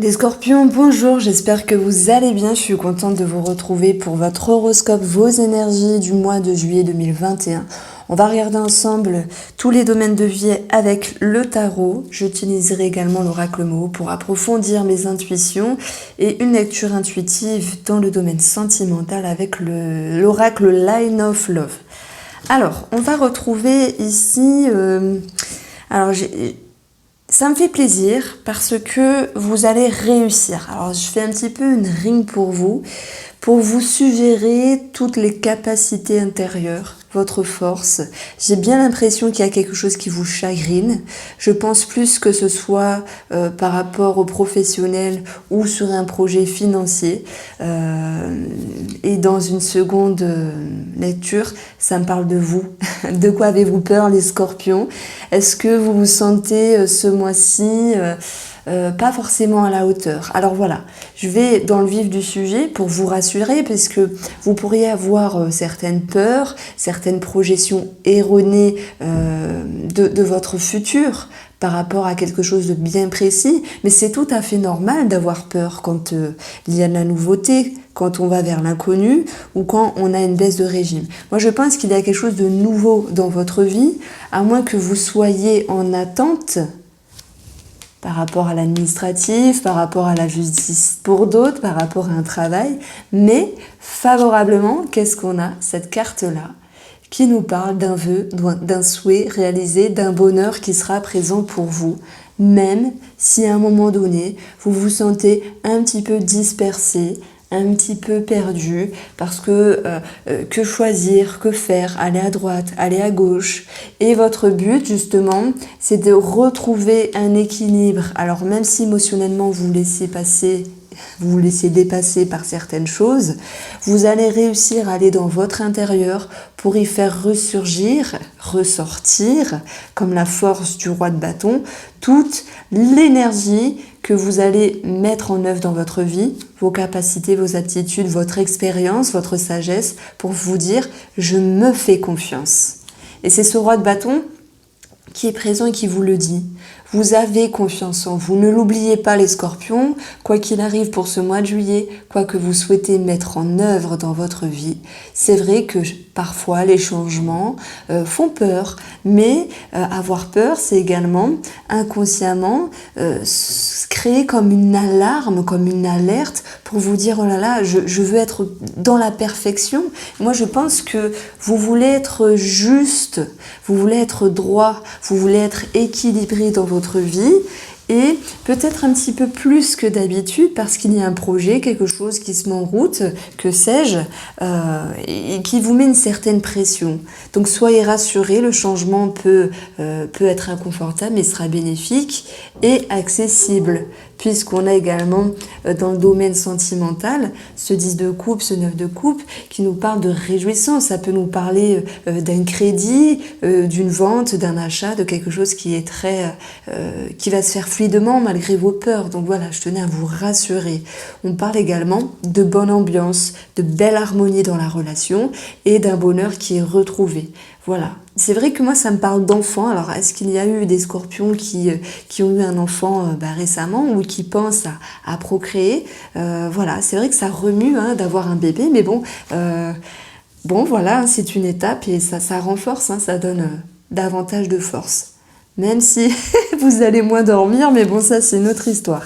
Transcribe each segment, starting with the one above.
Les Scorpions, bonjour, j'espère que vous allez bien. Je suis contente de vous retrouver pour votre horoscope, vos énergies du mois de juillet 2021. On va regarder ensemble tous les domaines de vie avec le tarot. J'utiliserai également l'oracle Moho pour approfondir mes intuitions et une lecture intuitive dans le domaine sentimental avec l'oracle Line of Love. Alors, on va retrouver ici... Ça me fait plaisir parce que vous allez réussir. Alors, je fais un petit peu une rime pour vous suggérer toutes les capacités intérieures, votre force. J'ai bien l'impression qu'il y a quelque chose qui vous chagrine. Je pense plus que ce soit par rapport aux professionnels ou sur un projet financier. Et dans une seconde lecture, ça me parle de vous. De quoi avez-vous peur, les Scorpions? Est-ce que vous vous sentez ce mois-ci pas forcément à la hauteur? Alors voilà, je vais dans le vif du sujet pour vous rassurer, parce que vous pourriez avoir certaines peurs, certaines projections erronées de votre futur par rapport à quelque chose de bien précis, mais c'est tout à fait normal d'avoir peur quand il y a de la nouveauté, quand on va vers l'inconnu ou quand on a une baisse de régime. Moi, je pense qu'il y a quelque chose de nouveau dans votre vie, à moins que vous soyez en attente par rapport à l'administratif, par rapport à la justice pour d'autres, par rapport à un travail. Mais favorablement, qu'est-ce qu'on a? Cette carte-là qui nous parle d'un vœu, d'un souhait réalisé, d'un bonheur qui sera présent pour vous, même si à un moment donné, vous vous sentez un petit peu dispersé, un petit peu perdu, parce que choisir, que faire, aller à droite, aller à gauche. Et votre but, justement, c'est de retrouver un équilibre. Alors même si émotionnellement vous vous laissez dépasser par certaines choses, vous allez réussir à aller dans votre intérieur pour y faire ressortir, comme la force du roi de bâton, toute l'énergie que vous allez mettre en œuvre dans votre vie, vos capacités, vos aptitudes, votre expérience, votre sagesse, pour vous dire « je me fais confiance ». Et c'est ce roi de bâton qui est présent et qui vous le dit. Vous avez confiance en vous. Ne l'oubliez pas, les Scorpions, quoi qu'il arrive pour ce mois de juillet, quoi que vous souhaitez mettre en œuvre dans votre vie. C'est vrai que parfois les changements font peur, mais avoir peur, c'est également inconsciemment créer comme une alarme, comme une alerte pour vous dire « oh là là, je veux être dans la perfection ». Moi, je pense que vous voulez être juste, vous voulez être droit, vous voulez être équilibré dans votre vie, et peut-être un petit peu plus que d'habitude parce qu'il y a un projet, quelque chose qui se met en route, que sais-je, et qui vous met une certaine pression. Donc soyez rassurés, le changement peut être inconfortable mais sera bénéfique et accessible, puisqu'on a également dans le domaine sentimental ce 10 de coupe, ce 9 de coupe qui nous parle de réjouissance. Ça peut nous parler d'un crédit, d'une vente, d'un achat, de quelque chose qui est qui va se faire fluidement malgré vos peurs. Donc voilà, je tenais à vous rassurer. On parle également de bonne ambiance, de belle harmonie dans la relation et d'un bonheur qui est retrouvé. Voilà. C'est vrai que moi, ça me parle d'enfants. Alors, est-ce qu'il y a eu des Scorpions qui ont eu un enfant récemment ou qui pensent à procréer? Voilà, c'est vrai que ça remue d'avoir un bébé, mais bon, voilà, c'est une étape et ça renforce, ça donne davantage de force. Même si vous allez moins dormir, mais bon, ça, c'est une autre histoire.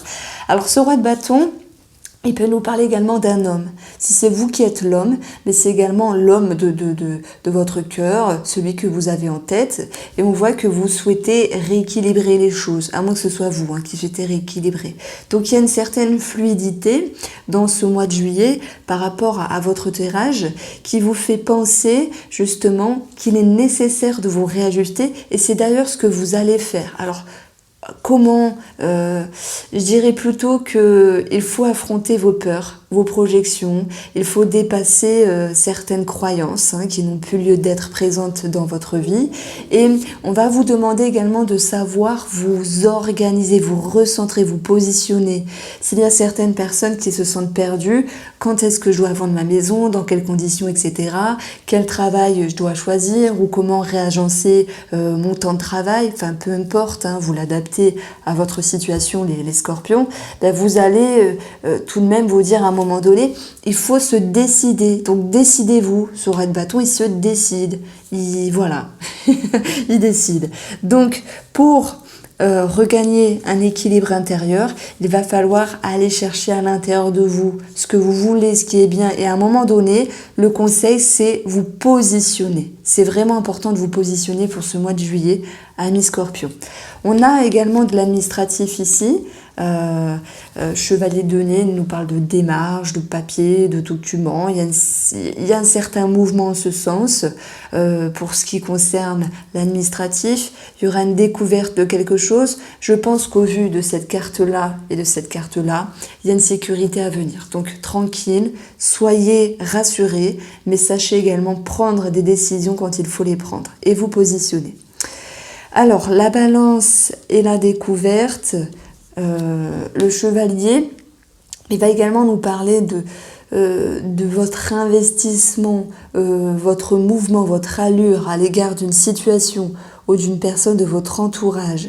Alors, ce roi de bâton, il peut nous parler également d'un homme. Si c'est vous qui êtes l'homme, mais c'est également l'homme de votre cœur, celui que vous avez en tête. Et on voit que vous souhaitez rééquilibrer les choses, à moins que ce soit vous qui souhaitez rééquilibrer. Donc il y a une certaine fluidité dans ce mois de juillet par rapport à votre tirage qui vous fait penser justement qu'il est nécessaire de vous réajuster. Et c'est d'ailleurs ce que vous allez faire. Alors, comment je dirais plutôt qu'il faut affronter vos peurs, vos projections, il faut dépasser certaines croyances qui n'ont plus lieu d'être présentes dans votre vie, et on va vous demander également de savoir vous organiser, vous recentrer, vous positionner. S'il y a certaines personnes qui se sentent perdues, quand est-ce que je dois vendre ma maison, dans quelles conditions, etc., quel travail je dois choisir ou comment réagencer mon temps de travail, enfin peu importe, vous l'adaptez adapté à votre situation, les scorpions, ben vous allez tout de même vous dire à un moment donné, il faut se décider. Donc décidez-vous. Ce roi de bâton, il se décide. Voilà, il décide. Donc pour regagner un équilibre intérieur, il va falloir aller chercher à l'intérieur de vous ce que vous voulez, ce qui est bien. Et à un moment donné, le conseil, c'est vous positionner. C'est vraiment important de vous positionner pour ce mois de juillet, amis Scorpion. On a également de l'administratif ici. Chevalier de nez nous parle de démarches, de papier, de documents. Il y a un certain mouvement en ce sens. Pour ce qui concerne l'administratif, il y aura une découverte de quelque chose. Je pense qu'au vu de cette carte-là et de cette carte-là, il y a une sécurité à venir. Donc tranquille, soyez rassurés, mais sachez également prendre des décisions quand il faut les prendre et vous positionner. Alors, la balance et la découverte, le chevalier, il va également nous parler de votre investissement, votre mouvement, votre allure à l'égard d'une situation ou d'une personne de votre entourage.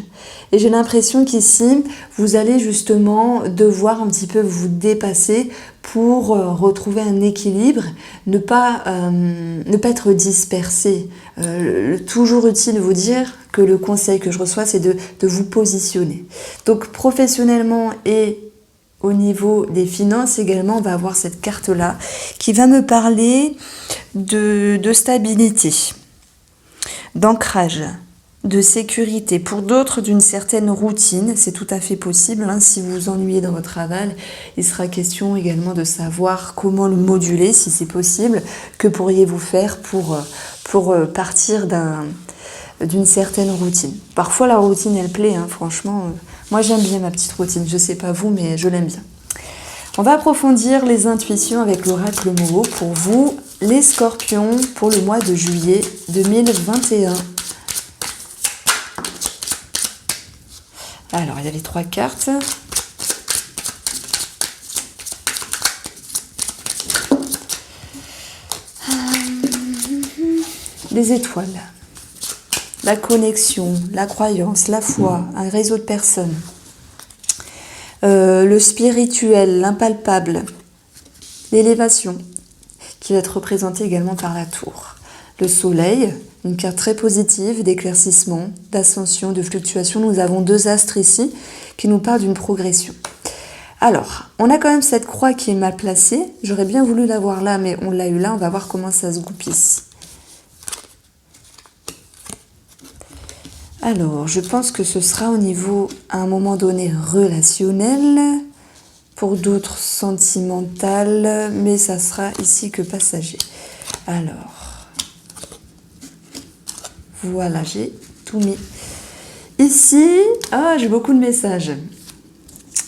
Et j'ai l'impression qu'ici, vous allez justement devoir un petit peu vous dépasser pour retrouver un équilibre, ne pas être dispersé. Toujours utile de vous dire que le conseil que je reçois, c'est de vous positionner. Donc professionnellement et au niveau des finances également, on va avoir cette carte-là qui va me parler de stabilité, d'ancrage, de sécurité. Pour d'autres, d'une certaine routine, c'est tout à fait possible. Si vous vous ennuyez dans votre travail, il sera question également de savoir comment le moduler, si c'est possible. Que pourriez-vous faire pour partir d'une certaine routine. Parfois, la routine, elle plaît, franchement. Moi, j'aime bien ma petite routine. Je sais pas vous, mais je l'aime bien. On va approfondir les intuitions avec l'oracle Moreau pour vous, les Scorpions, pour le mois de juillet 2021. Alors, il y a les 3 cartes. Les étoiles. La connexion, la croyance, la foi, un réseau de personnes. Le spirituel, l'impalpable. L'élévation, qui va être représentée également par la tour. Le soleil, une carte très positive d'éclaircissement, d'ascension, de fluctuation. Nous avons 2 astres ici qui nous parlent d'une progression. Alors, on a quand même cette croix qui est mal placée. J'aurais bien voulu l'avoir là, mais on l'a eu là. On va voir comment ça se goupille ici. Alors, je pense que ce sera au niveau, à un moment donné, relationnel, pour d'autres sentimental, mais ça sera ici que passager. Alors, voilà, j'ai tout mis. Ici, j'ai beaucoup de messages.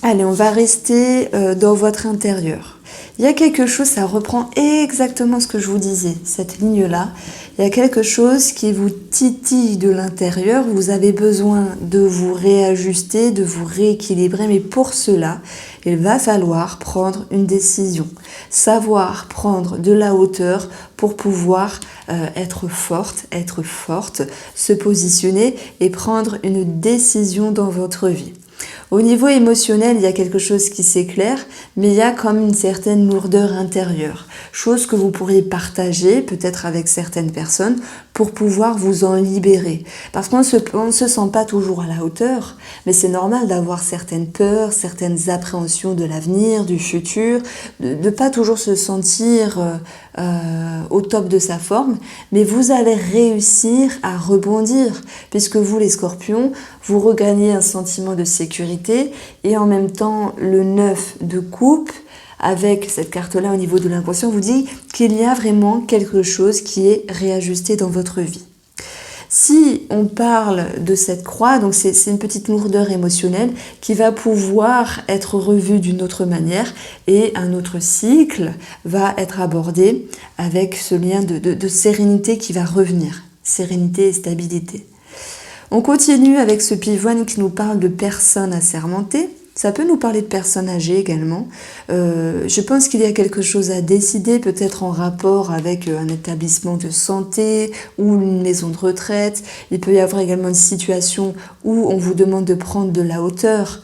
Allez, on va rester dans votre intérieur. Il y a quelque chose, ça reprend exactement ce que je vous disais, cette ligne-là. Il y a quelque chose qui vous titille de l'intérieur. Vous avez besoin de vous réajuster, de vous rééquilibrer. Mais pour cela, il va falloir prendre une décision. Savoir prendre de la hauteur pour pouvoir être forte, se positionner et prendre une décision dans votre vie. Au niveau émotionnel, il y a quelque chose qui s'éclaire, mais il y a comme une certaine lourdeur intérieure. Chose que vous pourriez partager peut-être avec certaines personnes pour pouvoir vous en libérer. Parce qu'on ne se sent pas toujours à la hauteur, mais c'est normal d'avoir certaines peurs, certaines appréhensions de l'avenir, du futur, de ne pas toujours se sentir au top de sa forme, mais vous allez réussir à rebondir, puisque vous les Scorpions, vous regagnez un sentiment de sécurité et en même temps le 9 de coupe avec cette carte-là au niveau de l'inconscient vous dit qu'il y a vraiment quelque chose qui est réajusté dans votre vie. Si on parle de cette croix, donc c'est une petite lourdeur émotionnelle qui va pouvoir être revue d'une autre manière et un autre cycle va être abordé avec ce lien de sérénité qui va revenir, sérénité et stabilité. On continue avec ce pivoine qui nous parle de personnes assermentées. Ça peut nous parler de personnes âgées également. Je pense qu'il y a quelque chose à décider, peut-être en rapport avec un établissement de santé ou une maison de retraite. Il peut y avoir également une situation où on vous demande de prendre de la hauteur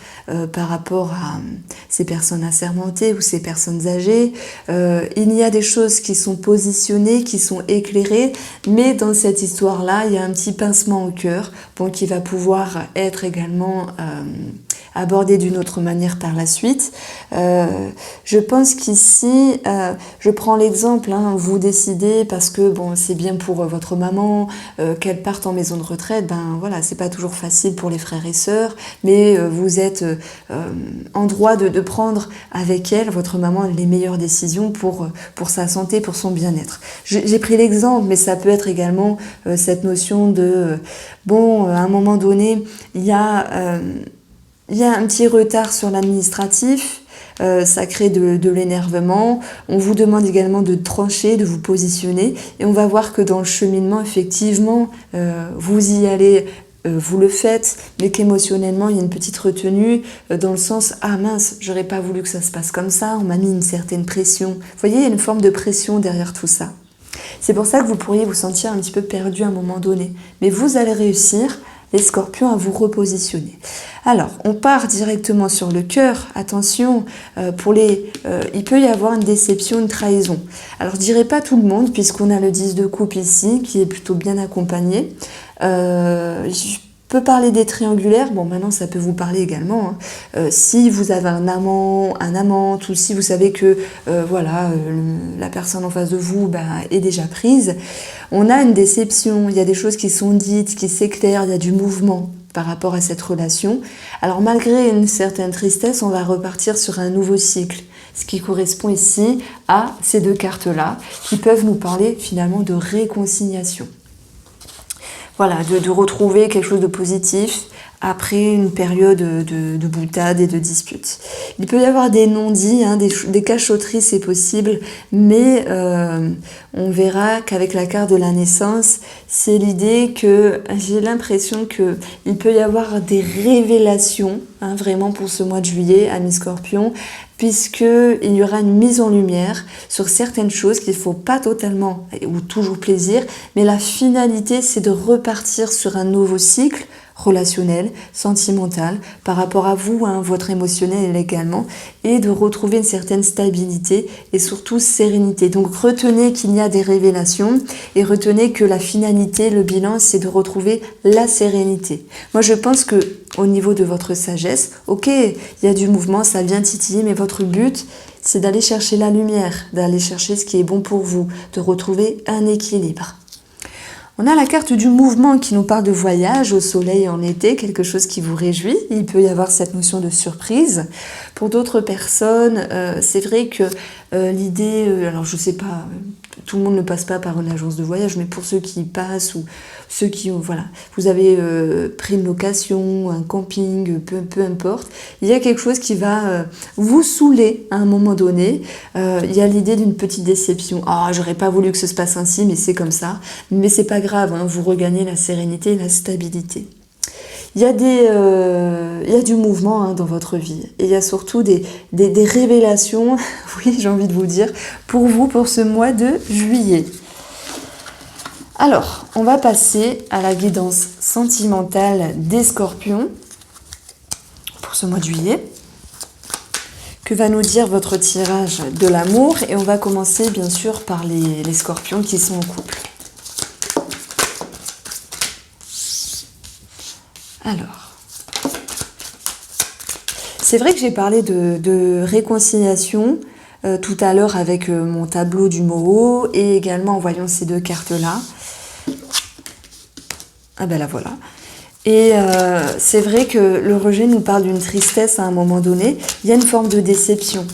par rapport à ces personnes assermentées ou ces personnes âgées. Il y a des choses qui sont positionnées, qui sont éclairées, mais dans cette histoire-là, il y a un petit pincement au cœur, bon, qui va pouvoir être également abordé d'une autre manière par la suite. Je pense qu'ici, je prends l'exemple, hein, vous décidez parce que bon, c'est bien pour votre maman qu'elle parte en maison de retraite, ben voilà, c'est pas toujours facile pour les frères et sœurs, mais vous êtes en droit de prendre avec elle, votre maman, les meilleures décisions pour sa santé, pour son bien-être. J'ai pris l'exemple, mais ça peut être également cette notion de bon, à un moment donné, il y a un petit retard sur l'administratif, ça crée de l'énervement. On vous demande également de trancher, de vous positionner. Et on va voir que dans le cheminement, effectivement, vous y allez, vous le faites, mais qu'émotionnellement, il y a une petite retenue dans le sens « Ah mince, j'aurais pas voulu que ça se passe comme ça, on m'a mis une certaine pression. » Vous voyez, il y a une forme de pression derrière tout ça. C'est pour ça que vous pourriez vous sentir un petit peu perdu à un moment donné. Mais vous allez réussir, les scorpions, à vous repositionner. Alors, on part directement sur le cœur. Attention, il peut y avoir une déception, une trahison. Alors, je dirais pas tout le monde, puisqu'on a le 10 de coupe ici, qui est plutôt bien accompagné. Je peux parler des triangulaires. Bon, maintenant, ça peut vous parler également. Hein. Si vous avez un amant, un amante, ou si vous savez que la personne en face de vous est déjà prise, on a une déception. Il y a des choses qui sont dites, qui s'éclairent, il y a du mouvement par rapport à cette relation. Alors, malgré une certaine tristesse, on va repartir sur un nouveau cycle. Ce qui correspond ici à ces deux cartes-là, qui peuvent nous parler finalement de réconciliation. Voilà, de retrouver quelque chose de positif après une période de boutade et de dispute. Il peut y avoir des non-dits, hein, des cachotteries, c'est possible, mais on verra qu'avec la carte de la naissance, c'est l'idée que j'ai l'impression qu'il peut y avoir des révélations, hein, vraiment pour ce mois de juillet, amis Scorpion, puisqu'il y aura une mise en lumière sur certaines choses qu'il ne faut pas totalement ou toujours plaisir, mais la finalité, c'est de repartir sur un nouveau cycle relationnel, sentimental, par rapport à vous, hein, votre émotionnel également, et de retrouver une certaine stabilité et surtout sérénité. Donc retenez qu'il y a des révélations et retenez que la finalité, le bilan, c'est de retrouver la sérénité. Moi, je pense que au niveau de votre sagesse, ok, il y a du mouvement, ça vient titiller, mais votre but, c'est d'aller chercher la lumière, d'aller chercher ce qui est bon pour vous, de retrouver un équilibre. On a la carte du mouvement qui nous parle de voyage au soleil en été, quelque chose qui vous réjouit. Il peut y avoir cette notion de surprise. Pour d'autres personnes, c'est vrai que l'idée, alors je sais pas, tout le monde ne passe pas par une agence de voyage, mais pour ceux qui y passent ou ceux qui ont, voilà, vous avez pris une location, un camping, peu importe, il y a quelque chose qui va vous saouler à un moment donné. Il y a l'idée d'une petite déception. Ah, j'aurais pas voulu que ce se passe ainsi, mais c'est comme ça. Mais c'est pas grave, hein, vous regagnez la sérénité et la stabilité. Il y a du mouvement, hein, dans votre vie. Et il y a surtout des révélations, oui, j'ai envie de vous dire, pour vous, pour ce mois de juillet. Alors, on va passer à la guidance sentimentale des Scorpions pour ce mois de juillet. Que va nous dire votre tirage de l'amour? Et on va commencer bien sûr par les Scorpions qui sont en couple. Alors, c'est vrai que j'ai parlé de réconciliation tout à l'heure avec mon tableau du Moho et également en voyant ces deux cartes-là. Ah ben là voilà. Et c'est vrai que le rejet nous parle d'une tristesse à un moment donné. Il y a une forme de déception.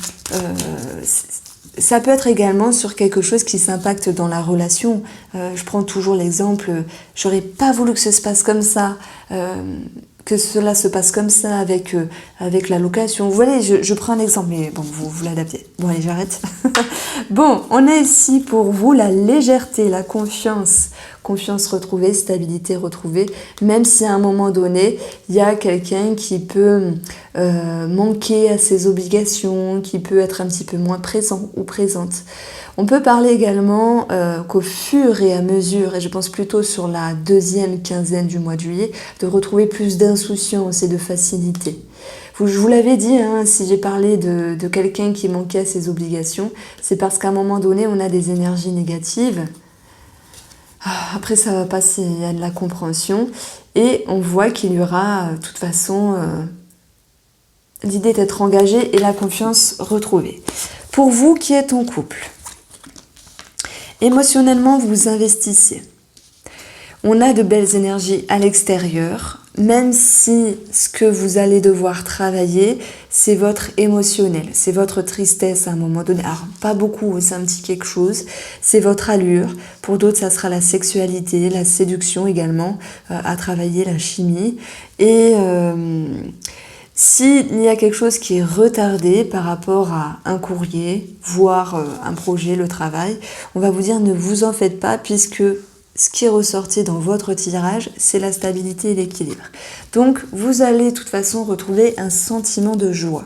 Ça peut être également sur quelque chose qui s'impacte dans la relation. Je prends toujours l'exemple, j'aurais pas voulu que ça se passe comme ça. que cela se passe comme ça avec la location. Vous voyez, je prends un exemple, mais bon, vous l'adaptez. Bon, allez, j'arrête. Bon, on a ici pour vous la légèreté, la confiance. Confiance retrouvée, stabilité retrouvée, même si à un moment donné, il y a quelqu'un qui peut manquer à ses obligations, qui peut être un petit peu moins présent ou présente. On peut parler également qu'au fur et à mesure, et je pense plutôt sur la deuxième quinzaine du mois de juillet, de retrouver plus d'insouciance et de facilité. Je vous l'avais dit, hein, si j'ai parlé de quelqu'un qui manquait à ses obligations, c'est parce qu'à un moment donné, on a des énergies négatives. Après, ça va passer, il y a de la compréhension. Et on voit qu'il y aura, de toute façon, l'idée d'être engagé et la confiance retrouvée. Pour vous qui êtes en couple, émotionnellement, vous investissez. On a de belles énergies à l'extérieur, même si ce que vous allez devoir travailler, c'est votre émotionnel, c'est votre tristesse à un moment donné. Alors, pas beaucoup, c'est un petit quelque chose, c'est votre allure. Pour d'autres, ça sera la sexualité, la séduction également, à travailler, la chimie. Et s'il y a quelque chose qui est retardé par rapport à un courrier, voire un projet, le travail, on va vous dire ne vous en faites pas puisque ce qui est ressorti dans votre tirage, c'est la stabilité et l'équilibre. Donc, vous allez de toute façon retrouver un sentiment de joie.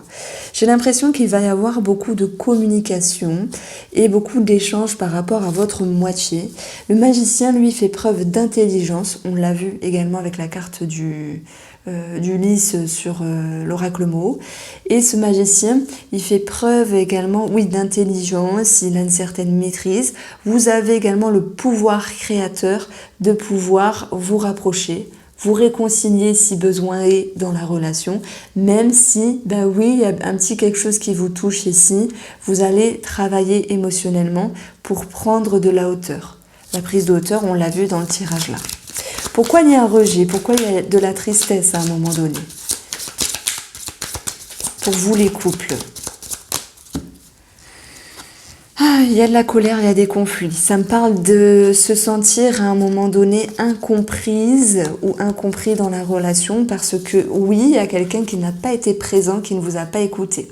J'ai l'impression qu'il va y avoir beaucoup de communication et beaucoup d'échanges par rapport à votre moitié. Le magicien, lui, fait preuve d'intelligence. On l'a vu également avec la carte du lys sur l'oracle Moho. Et ce magicien, il fait preuve également, oui, d'intelligence, il a une certaine maîtrise. Vous avez également le pouvoir créateur de pouvoir vous rapprocher, vous réconcilier si besoin est dans la relation, même si, ben oui, il y a un petit quelque chose qui vous touche ici, vous allez travailler émotionnellement pour prendre de la hauteur. La prise de hauteur, on l'a vu dans le tirage là. Pourquoi il y a un rejet? Pourquoi il y a de la tristesse à un moment donné? Pour vous les couples. Il y a de la colère, il y a des conflits. Ça me parle de se sentir à un moment donné incomprise ou incompris dans la relation parce que oui, il y a quelqu'un qui n'a pas été présent, qui ne vous a pas écouté.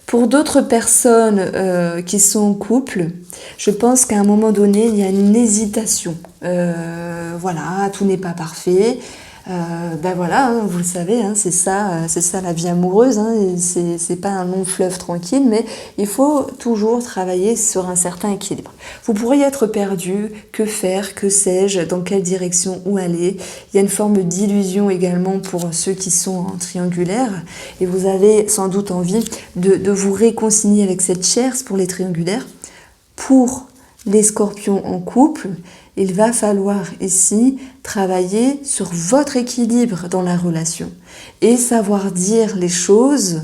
Pour d'autres personnes qui sont en couple, je pense qu'à un moment donné, il y a une hésitation. Voilà, tout n'est pas parfait. Ben voilà, hein, vous le savez, hein, c'est ça la vie amoureuse. Hein, c'est pas un long fleuve tranquille, mais il faut toujours travailler sur un certain équilibre. Vous pourriez être perdu, que faire, que sais-je, dans quelle direction, où aller. Il y a une forme d'illusion également pour ceux qui sont en triangulaire, et vous avez sans doute envie de vous réconcilier avec cette Tierce pour les triangulaires. Pour les scorpions en couple, il va falloir ici travailler sur votre équilibre dans la relation et savoir dire les choses.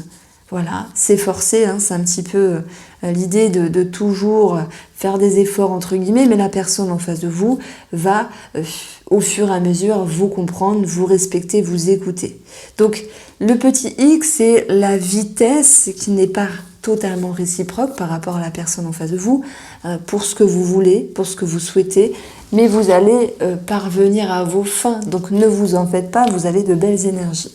Voilà, s'efforcer, hein, c'est un petit peu l'idée de toujours faire des efforts entre guillemets, mais la personne en face de vous va au fur et à mesure vous comprendre, vous respecter, vous écouter. Donc le petit X, c'est la vitesse qui n'est pas totalement réciproque par rapport à la personne en face de vous, pour ce que vous voulez, pour ce que vous souhaitez, mais vous allez parvenir à vos fins, donc ne vous en faites pas, vous avez de belles énergies.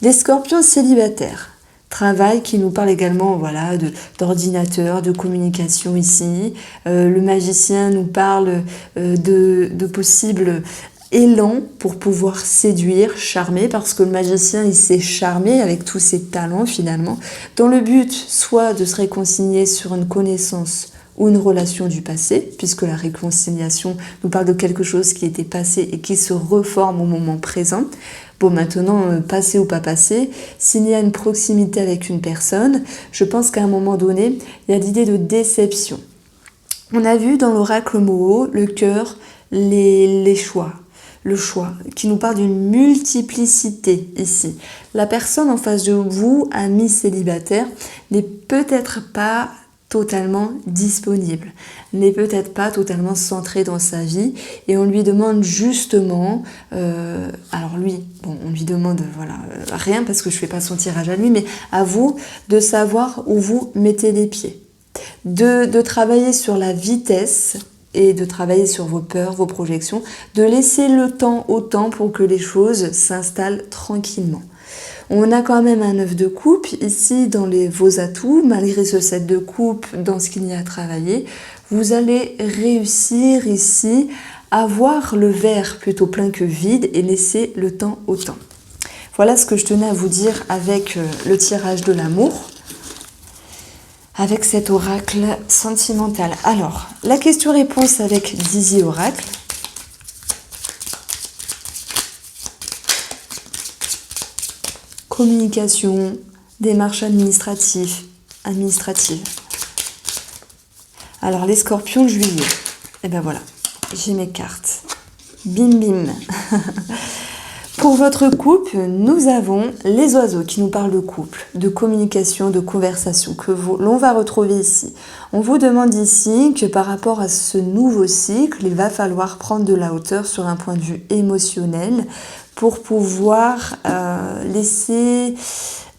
Les scorpions célibataires, travail qui nous parle également voilà, d'ordinateur, de communication ici, le magicien nous parle de possibles élan pour pouvoir séduire, charmer, parce que le magicien, il sait charmer avec tous ses talents finalement, dans le but soit de se réconcilier sur une connaissance ou une relation du passé, puisque la réconciliation nous parle de quelque chose qui était passé et qui se reforme au moment présent. Bon, maintenant, passé ou pas passé, s'il y a une proximité avec une personne, je pense qu'à un moment donné, il y a l'idée de déception. On a vu dans l'oracle Moho, le cœur, les choix. Le choix, qui nous parle d'une multiplicité ici. La personne en face de vous, ami célibataire, n'est peut-être pas totalement disponible, n'est peut-être pas totalement centré dans sa vie et on lui demande justement, alors lui, bon, on lui demande voilà rien parce que je fais pas son tirage à lui, mais à vous de savoir où vous mettez les pieds, de travailler sur la vitesse et de travailler sur vos peurs, vos projections, de laisser le temps au temps pour que les choses s'installent tranquillement. On a quand même un 9 de coupe ici dans vos atouts, malgré ce 7 de coupe dans ce qu'il y a à travailler. Vous allez réussir ici à voir le verre plutôt plein que vide et laisser le temps au temps. Voilà ce que je tenais à vous dire avec le tirage de l'amour, avec cet oracle sentimental. Alors, la question-réponse avec Dizzy Oracle. Communication, démarches administratives. Alors, les scorpions, juillet. Et ben voilà, j'ai mes cartes. Bim bim. Pour votre couple, nous avons les oiseaux qui nous parlent de couple, de communication, de conversation, que l'on va retrouver ici. On vous demande ici que par rapport à ce nouveau cycle, il va falloir prendre de la hauteur sur un point de vue émotionnel pour pouvoir laisser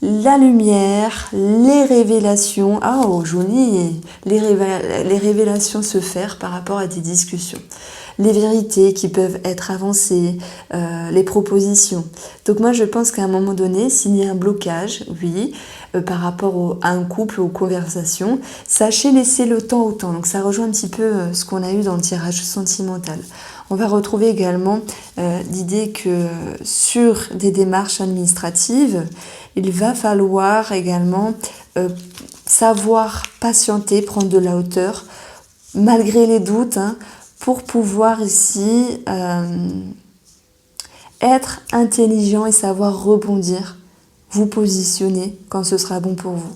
la lumière, les révélations, oh joli, les révélations se faire par rapport à des discussions. Les vérités qui peuvent être avancées, les propositions. Donc moi je pense qu'à un moment donné, s'il y a un blocage, oui, par rapport à un couple ou aux conversations, sachez laisser le temps au temps. Donc ça rejoint un petit peu ce qu'on a eu dans le tirage sentimental. On va retrouver également l'idée que sur des démarches administratives, il va falloir également savoir patienter, prendre de la hauteur, malgré les doutes, pour pouvoir ici être intelligent et savoir rebondir, vous positionner quand ce sera bon pour vous.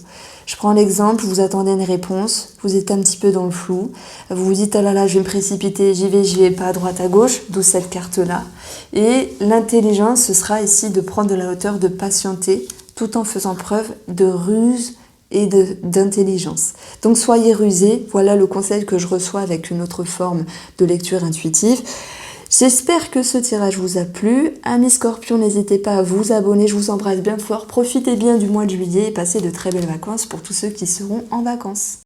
Je prends l'exemple, vous attendez une réponse, vous êtes un petit peu dans le flou, vous vous dites « ah là là, je vais me précipiter, j'y vais pas à droite à gauche », d'où cette carte-là. Et l'intelligence, ce sera ici de prendre de la hauteur, de patienter, tout en faisant preuve de ruse et d'intelligence. Donc soyez rusés, voilà le conseil que je reçois avec une autre forme de lecture intuitive. J'espère que ce tirage vous a plu. Amis Scorpions, n'hésitez pas à vous abonner, je vous embrasse bien fort. Profitez bien du mois de juillet et passez de très belles vacances pour tous ceux qui seront en vacances.